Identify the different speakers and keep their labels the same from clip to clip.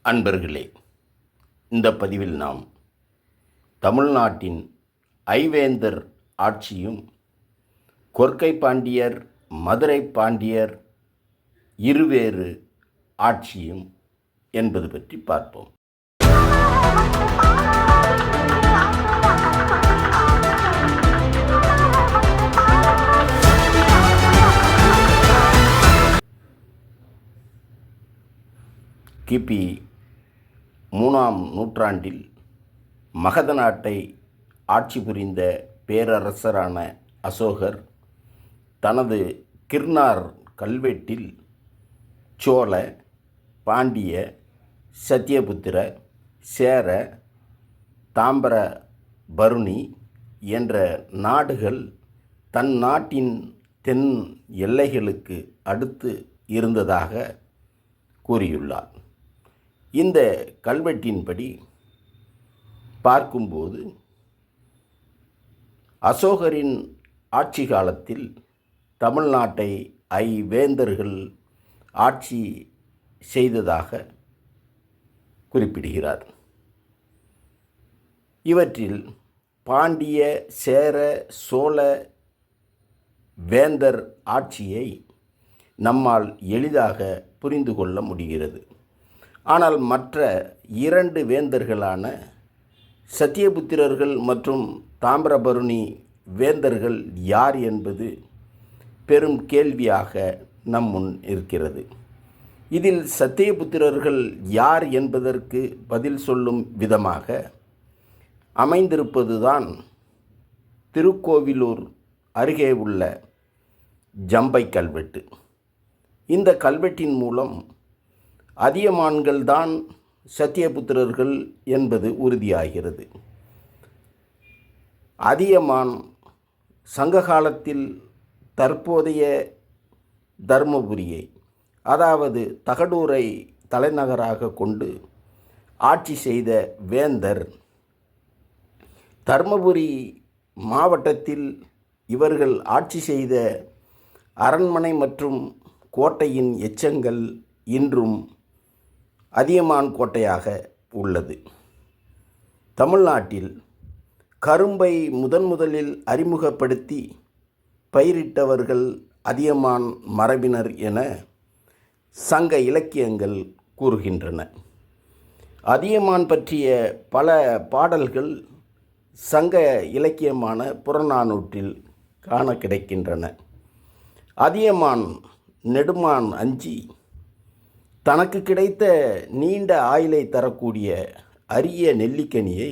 Speaker 1: அன்பர்களே, இந்த பதிவில் நாம் தமிழ்நாட்டின் ஐவேந்தர் ஆட்சியும் கொற்கை பாண்டியர் மதுரை பாண்டியர் இருவேறு ஆட்சியும் என்பது பற்றி பார்ப்போம். கிபி 3ஆம் நூற்றாண்டில் மகத நாட்டை ஆட்சி புரிந்த பேரரசரான அசோகர் தனது கிர்னார் கல்வெட்டில் சோழ, பாண்டிய, சத்தியபுத்திர, சேர, தாம்பர பருணி என்ற நாடுகள் தன் நாட்டின் தென் எல்லைகளுக்கு அடுத்து இருந்ததாக கூறியுள்ளார். இந்த கல்வெட்டின்படி பார்க்கும்போது அசோகரின் ஆட்சி காலத்தில் தமிழ்நாட்டை ஐவேந்தர்கள் ஆட்சி செய்ததாக குறிப்பிடுகிறார். இவற்றில் பாண்டிய, சேர, சோழ வேந்தர் ஆட்சியை நம்மால் எளிதாக புரிந்து கொள்ள முடிகிறது. ஆனால் மற்ற இரண்டு வேந்தர்களான சத்தியபுத்திரர்கள் மற்றும் தாமிரபருணி வேந்தர்கள் யார் என்பது பெரும் கேள்வியாக நம் முன் இருக்கிறது. இதில் சத்தியபுத்திரர்கள் யார் என்பதற்கு பதில் சொல்லும் விதமாக அமைந்திருப்பதுதான் திருக்கோவிலூர் அருகே உள்ள ஜம்பை கல்வெட்டு. இந்த கல்வெட்டின் மூலம் அதியமான்கள்தான் சத்தியபுத்திரர்கள் என்பது உறுதியாகிறது. அதியமான் சங்ககாலத்தில் தற்போதைய தர்மபுரியை, அதாவது தகடூரை தலைநகராக கொண்டு ஆட்சி செய்த வேந்தர். தர்மபுரி மாவட்டத்தில் இவர்கள் ஆட்சி செய்த அரண்மனை மற்றும் கோட்டையின் எச்சங்கள் இன்றும் அதியமான் கோட்டையாக உள்ளது. தமிழ்நாட்டில் கரும்பை முதலில் அறிமுகப்படுத்தி பயிரிட்டவர்கள் அதியமான் மரபினர் என சங்க இலக்கியங்கள் கூறுகின்றன. அதியமான் பற்றிய பல பாடல்கள் சங்க இலக்கியமான புறநானூற்றில் காண கிடைக்கின்றன. அதியமான் நெடுமான் அஞ்சி தனக்கு கிடைத்த நீண்ட ஆயுளை தரக்கூடிய அரிய நெல்லிக்கனியை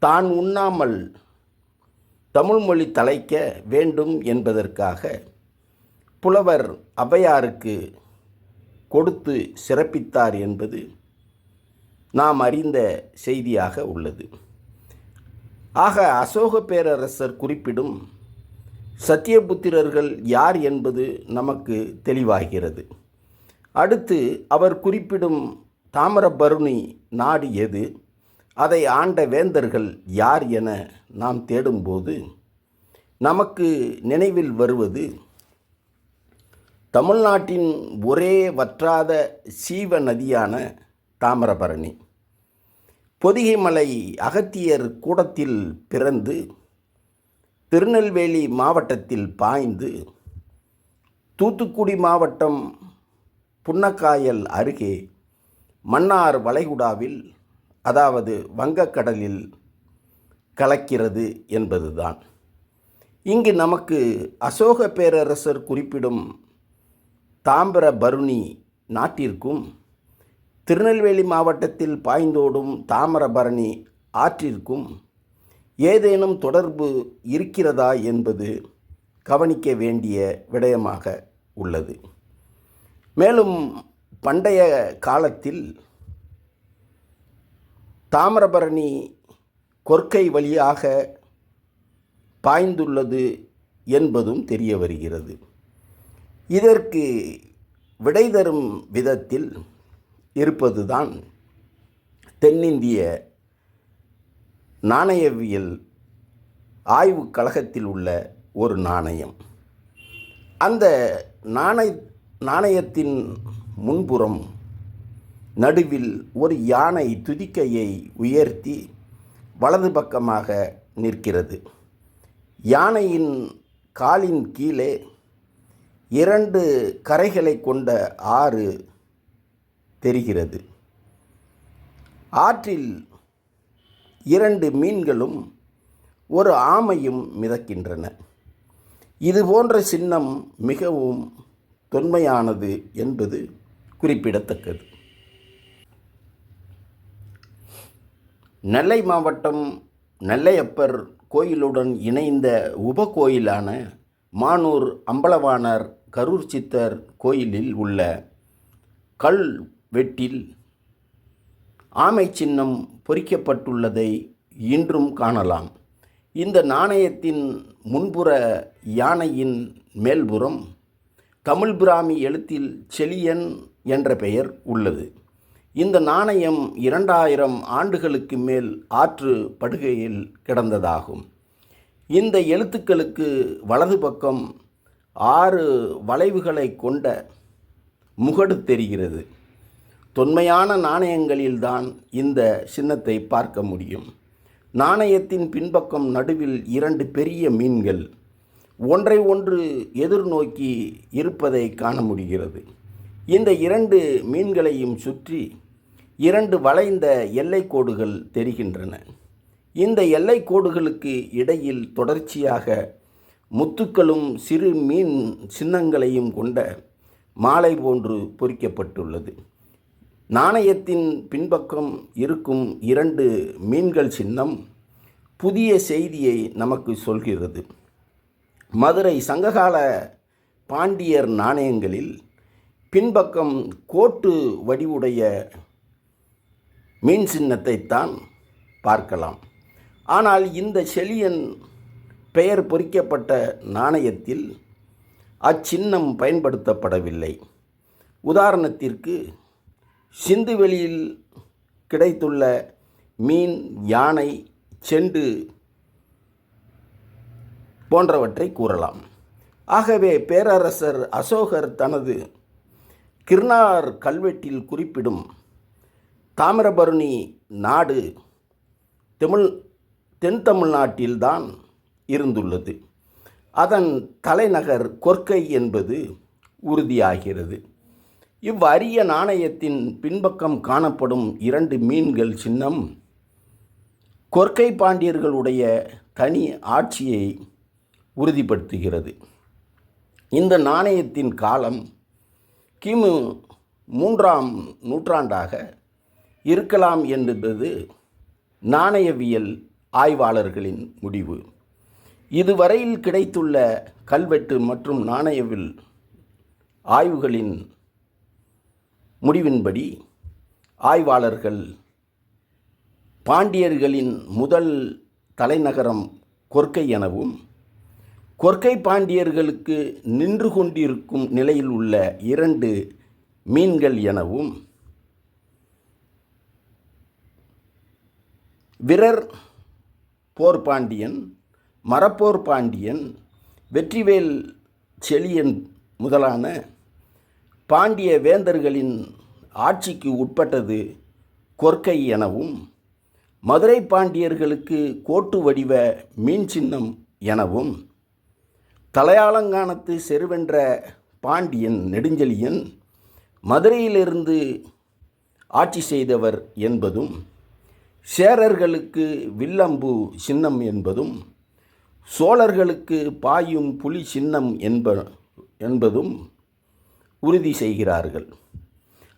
Speaker 1: தான் உண்ணாமல் தமிழ்மொழி தழைக்க வேண்டும் என்பதற்காக புலவர் ஔவையாருக்கு கொடுத்து சிறப்பித்தார் என்பது நாம் அறிந்த செய்தியாக உள்ளது. ஆக அசோக பேரரசர் குறிப்பிடும் சத்தியபுத்திரர்கள் யார் என்பது நமக்கு தெளிவாகிறது. அடுத்து அவர் குறிப்பிடும் தாமிரபருணி நாடு எது, அதை ஆண்ட வேந்தர்கள் யார் என நாம் தேடும்போது நமக்கு நினைவில் வருவது தமிழ்நாட்டின் ஒரே வற்றாத சீவ நதியான தாமிரபரணி. பொதிகை மலை அகத்தியர் கூடத்தில் பிறந்து திருநெல்வேலி மாவட்டத்தில் பாய்ந்து தூத்துக்குடி மாவட்டம் புன்னக்காயல் அருகே மன்னார் வளைகுடாவில், அதாவது வங்கக்கடலில் கலக்கிறது என்பதுதான். இங்கு நமக்கு அசோக பேரரசர் குறிப்பிடும் தாமிரபருணி நாட்டிற்கும் திருநெல்வேலி மாவட்டத்தில் பாய்ந்தோடும் தாமிரபரணி ஆற்றிற்கும் ஏதேனும் தொடர்பு இருக்கிறதா என்பது கவனிக்க வேண்டிய விடயமாக உள்ளது. மேலும் பண்டைய காலத்தில் தாமிரபரணி கொற்கை வழியாக பாய்ந்துள்ளது என்பதும் தெரிய வருகிறது. இதற்கு விடை தரும் விதத்தில் இருப்பதுதான் தென்னிந்திய நாணயவியல் ஆய்வுக் கழகத்தில் உள்ள ஒரு நாணயம். அந்த நாணயத்தின் முன்புறம் நடுவில் ஒரு யானை துதிக்கையை உயர்த்தி வலது பக்கமாக நிற்கிறது. யானையின் காலின் கீழே 2 கரைகளை கொண்ட ஆறு தெரிகிறது. ஆற்றில் 2 மீன்களும் ஒரு ஆமையும் மிதக்கின்றன. இது போன்ற சின்னம் மிகவும் தொன்மையானது என்பது குறிப்பிடத்தக்கது. நெல்லை மாவட்டம் நெல்லையப்பர் கோயிலுடன் இணைந்த உபகோயிலான மானூர் அம்பலவாணர் கரூர் சித்தர் கோயிலில் உள்ள கல்வெட்டில் ஆமை சின்னம் பொறிக்கப்பட்டுள்ளதை இன்றும் காணலாம். இந்த நாணயத்தின் முன்புற யானையின் மேல்புறம் தமிழ் பிராமி எழுத்தில் செழியன் என்ற பெயர் உள்ளது. இந்த நாணயம் 2000 ஆண்டுகளுக்கு மேல் ஆற்று படுகையில் கிடந்ததாகும். இந்த எழுத்துக்களுக்கு வலது பக்கம் 6 வளைவுகளை கொண்ட முகடு தெரிகிறது. தொன்மையான நாணயங்களில்தான் இந்த சின்னத்தை பார்க்க முடியும். நாணயத்தின் பின்பக்கம் நடுவில் 2 பெரிய மீன்கள் ஒன்றை ஒன்று எதிர்நோக்கி இருப்பதை காண முடிகிறது. இந்த 2 மீன்களையும் சுற்றி 2 வளைந்த எல்லை கோடுகள் தெரிகின்றன. இந்த எல்லை கோடுகளுக்கு இடையில் தொடர்ச்சியாக முத்துக்களும் சிறு மீன் சின்னங்களையும் கொண்ட மாலை போன்று பொறிக்கப்பட்டுள்ளது. நாணயத்தின் பின்பக்கம் இருக்கும் 2 மீன்கள் சின்னம் புதிய செய்தியை நமக்கு சொல்கிறது. மதுரை சங்ககால பாண்டியர் நாணயங்களில் பின்பக்கம் கோட்டு வடிவுடைய மீன் சின்னத்தைத்தான் பார்க்கலாம். ஆனால் இந்த செழியன் பெயர் பொறிக்கப்பட்ட நாணயத்தில் அச்சின்னம் பயன்படுத்தப்படவில்லை. உதாரணத்திற்கு சிந்துவெளியில் கிடைத்துள்ள மீன், யானை, செண்டு போன்றவற்றை கூறலாம். ஆகவே பேரரசர் அசோகர் தனது கிர்னார் கல்வெட்டில் குறிப்பிடும் தாமிரபரணி நாடு தென் தமிழ்நாட்டில்தான் இருந்துள்ளது. அதன் தலைநகர் கொர்க்கை என்பது உறுதியாகிறது. இவ்வரிய நாணயத்தின் பின்பக்கம் காணப்படும் 2 மீன்கள் சின்னம் கொர்க்கை பாண்டியர்களுடைய தனி ஆட்சியை உறுதிப்படுத்துகிறது. இந்த நாணயத்தின் காலம் கிமு 3ஆம் நூற்றாண்டாக இருக்கலாம் என்பது நாணயவியல் ஆய்வாளர்களின் முடிவு. இதுவரையில் கிடைத்துள்ள கல்வெட்டு மற்றும் நாணயவியல் ஆய்வுகளின் முடிவின்படி ஆய்வாளர்கள் பாண்டியர்களின் முதல் தலைநகரம் கொர்க்கை எனவும், கொர்க்கை பாண்டியர்களுக்கு நின்று கொண்டிருக்கும் நிலையில் உள்ள 2 மீன்கள் எனவும், விரர் போர் பாண்டியன், மரப்போர் பாண்டியன், வெற்றிவேல் செழியன் முதலான பாண்டிய வேந்தர்களின் ஆட்சிக்கு உட்பட்டது கொர்க்கை எனவும், மதுரை பாண்டியர்களுக்கு கோட்டு வடிவ மீன் சின்னம் எனவும், தலையாலங்கானத்து செருவென்ற பாண்டியன் நெடுஞ்செழியன் மதுரையிலிருந்து ஆட்சி செய்தவர் என்பதும், சேரர்களுக்கு வில்லம்பு சின்னம் என்பதும், சோழர்களுக்கு பாயும் புலி சின்னம் என்பதும் உறுதி செய்கிறார்கள்.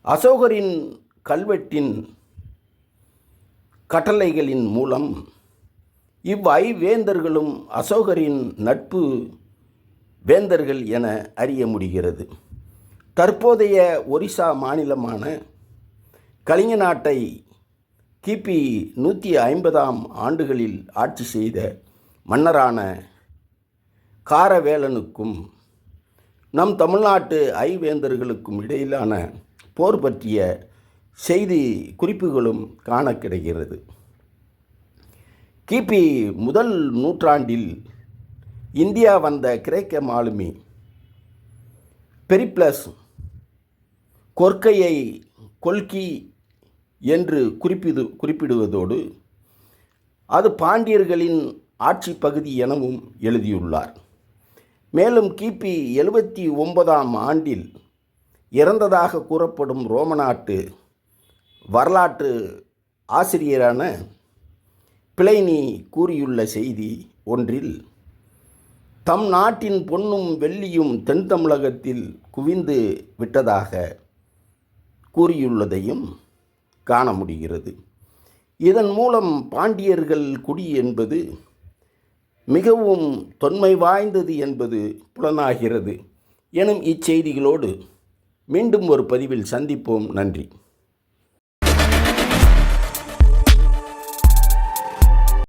Speaker 1: அசோகரின் கல்வெட்டின் கட்டளைகளின் மூலம் இவ்வைவேந்தர்களும் அசோகரின் நட்பு வேந்தர்கள் என அறிய முடிகிறது. தற்போதைய ஒரிசா மாநிலமான கலிங்க நாட்டை கிபி 150ஆம் ஆண்டுகளில் ஆட்சி செய்த மன்னரான காரவேலனுக்கும் நம் தமிழ்நாட்டு ஐவேந்தர்களுக்கும் இடையிலான போர் பற்றிய செய்தி குறிப்புகளும் காண கிடைக்கிறது. கிபி 1 நூற்றாண்டில் இந்தியா வந்த கிரேக்க மாலுமி பெரிப்ளஸ் கொர்க்கையை கொல்கி என்று குறிப்பிடுவதோடு அது பாண்டியர்களின் ஆட்சி பகுதி எனவும் எழுதியுள்ளார். மேலும் கிபி 79ஆம் ஆண்டில் இறந்ததாக கூறப்படும் ரோம நாட்டு வரலாற்று ஆசிரியரான பிளைனி கூறியுள்ள செய்தி ஒன்றில் தம் நாட்டின் பொன்னும் வெள்ளியும் தென் தமிழகத்தில் குவிந்து விட்டதாக கூறியுள்ளதையும் காண முடிகிறது. இதன் மூலம் பாண்டியர்கள் குடி என்பது மிகவும் தொன்மை வாய்ந்தது என்பது புலனாகிறது எனும் இச்செய்திகளோடு மீண்டும் ஒரு பதிவில் சந்திப்போம். நன்றி.